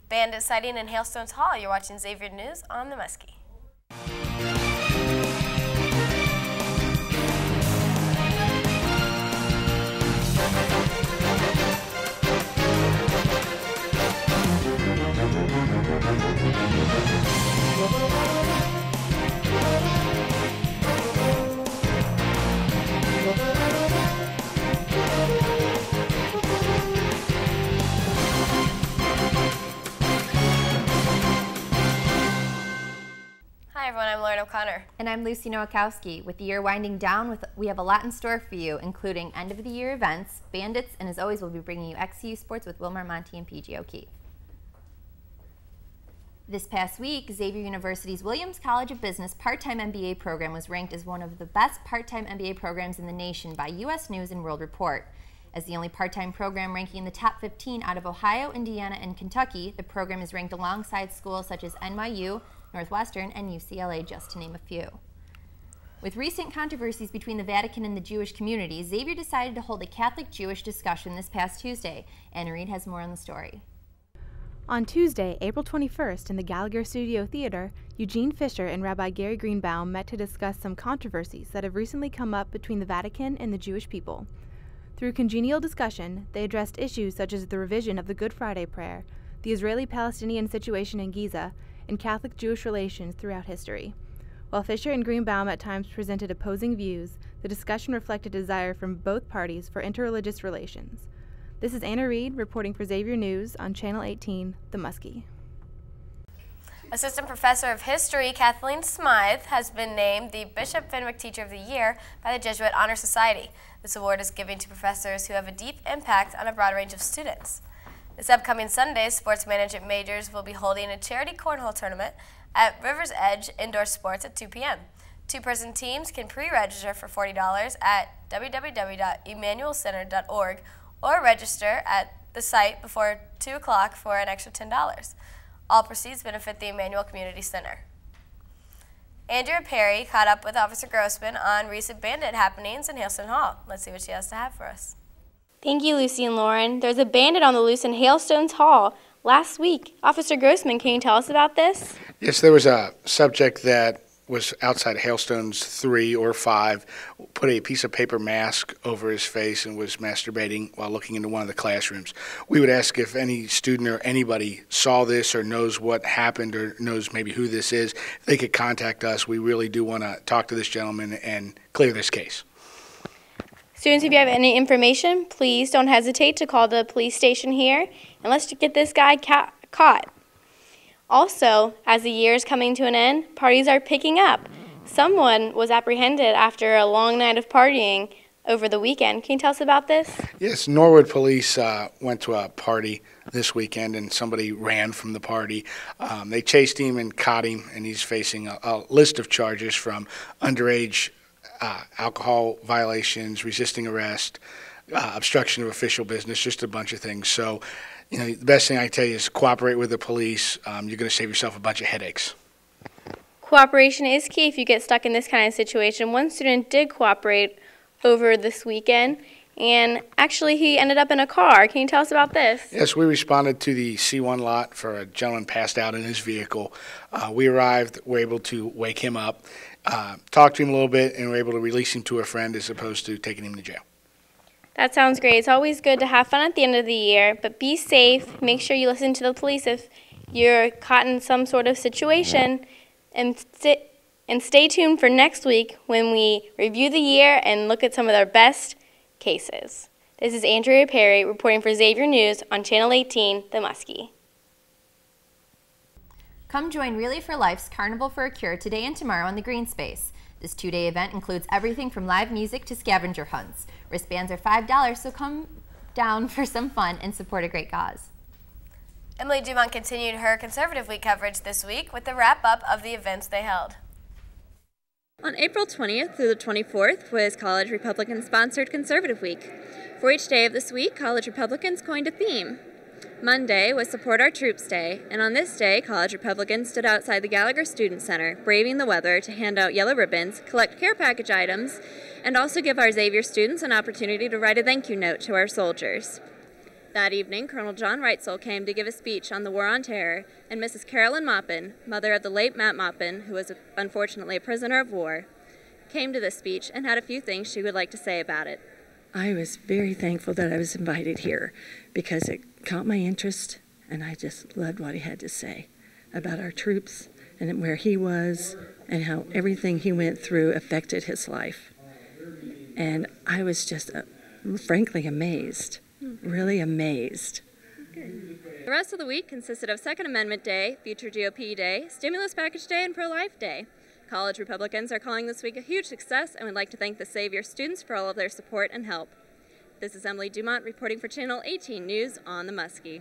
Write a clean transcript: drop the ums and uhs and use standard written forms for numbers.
Bandit sighting in Hailstones Hall. You're watching Xavier News on the Muskie. Hi everyone, I'm Lauren O'Connor. And I'm Lucy Nowakowski. With the year winding down, we have a lot in store for you, including end-of-the-year events, Bandits, and as always, we'll be bringing you XU Sports with Wilmer Monty and PG O'Keefe. This past week, Xavier University's Williams College of Business part-time MBA program was ranked as one of the best part-time MBA programs in the nation by U.S. News and World Report. As the only part-time program ranking in the top 15 out of Ohio, Indiana, and Kentucky, the program is ranked alongside schools such as NYU, Northwestern, and UCLA, just to name a few. With recent controversies between the Vatican and the Jewish community, Xavier decided to hold a Catholic-Jewish discussion this past Tuesday. Anna Reed has more on the story. On Tuesday, April 21st, in the Gallagher Studio Theater, Eugene Fisher and Rabbi Gary Greenbaum met to discuss some controversies that have recently come up between the Vatican and the Jewish people. Through congenial discussion, they addressed issues such as the revision of the Good Friday prayer, the Israeli-Palestinian situation in Giza, and Catholic-Jewish relations throughout history. While Fisher and Greenbaum at times presented opposing views, the discussion reflected a desire from both parties for interreligious relations. This is Anna Reed reporting for Xavier News on Channel 18, The Muskie. Assistant Professor of History Kathleen Smythe has been named the Bishop Fenwick Teacher of the Year by the Jesuit Honor Society. This award is given to professors who have a deep impact on a broad range of students. This upcoming Sunday, sports management majors will be holding a charity cornhole tournament at River's Edge Indoor Sports at 2 p.m. Two-person teams can pre-register for $40 at www.emmanuelcenter.org or register at the site before 2 o'clock for an extra $10. All proceeds benefit the Emmanuel Community Center. Andrea Perry caught up with Officer Grossman on recent bandit happenings in Hailstone Hall. Let's see what she has to have for us. Thank you, Lucy and Lauren. There's a bandit on the loose in Hailstones Hall last week. Officer Grossman, can you tell us about this? Yes, there was a subject that was outside Hailstones 3 or 5, put a piece of paper mask over his face and was masturbating while looking into one of the classrooms. We would ask if any student or anybody saw this or knows what happened or knows maybe who this is, if they could contact us. We really do want to talk to this gentleman and clear this case. Students, if you have any information, please don't hesitate to call the police station here, and let's get this guy caught. Also, as the year is coming to an end, parties are picking up. Someone was apprehended after a long night of partying over the weekend. Can you tell us about this? Yes, Norwood police went to a party this weekend and somebody ran from the party. They chased him and caught him, and he's facing a list of charges from underage alcohol violations, resisting arrest, obstruction of official business, just a bunch of things. So, you know, the best thing I can tell you is cooperate with the police. You're going to save yourself a bunch of headaches. Cooperation is key if you get stuck in this kind of situation. One student did cooperate over this weekend, and actually he ended up in a car. Can you tell us about this? Yes, we responded to the C1 lot for a gentleman passed out in his vehicle. We arrived, were able to wake him up, talk to him a little bit, and were able to release him to a friend as opposed to taking him to jail. That sounds great. It's always good to have fun at the end of the year, but be safe. Make sure you listen to the police if you're caught in some sort of situation, and stay tuned for next week when we review the year and look at some of our best cases. This is Andrea Perry reporting for Xavier News on Channel 18, The Muskie. Come join Relay for Life's Carnival for a Cure today and tomorrow in the Green Space. This two-day event includes everything from live music to scavenger hunts. Wristbands are $5, so come down for some fun and support a great cause. Emily Dumont continued her Conservative Week coverage this week with the wrap-up of the events they held. On April 20th through the 24th was College Republican-sponsored Conservative Week. For each day of this week, College Republicans coined a theme. Monday was Support Our Troops Day, and on this day, College Republicans stood outside the Gallagher Student Center, braving the weather to hand out yellow ribbons, collect care package items, and also give our Xavier students an opportunity to write a thank you note to our soldiers. That evening, Colonel John Reitzel came to give a speech on the War on Terror, and Mrs. Carolyn Maupin, mother of the late Matt Maupin, who was unfortunately a prisoner of war, came to this speech and had a few things she would like to say about it. I was very thankful that I was invited here because it caught my interest, and I just loved what he had to say about our troops and where he was and how everything he went through affected his life. And I was just frankly amazed, really amazed. The rest of the week consisted of Second Amendment Day, Future GOP Day, Stimulus Package Day, and Pro-Life Day. College Republicans are calling this week a huge success and would like to thank the Xavier students for all of their support and help. This is Emily Dumont reporting for Channel 18 News on the Muskie.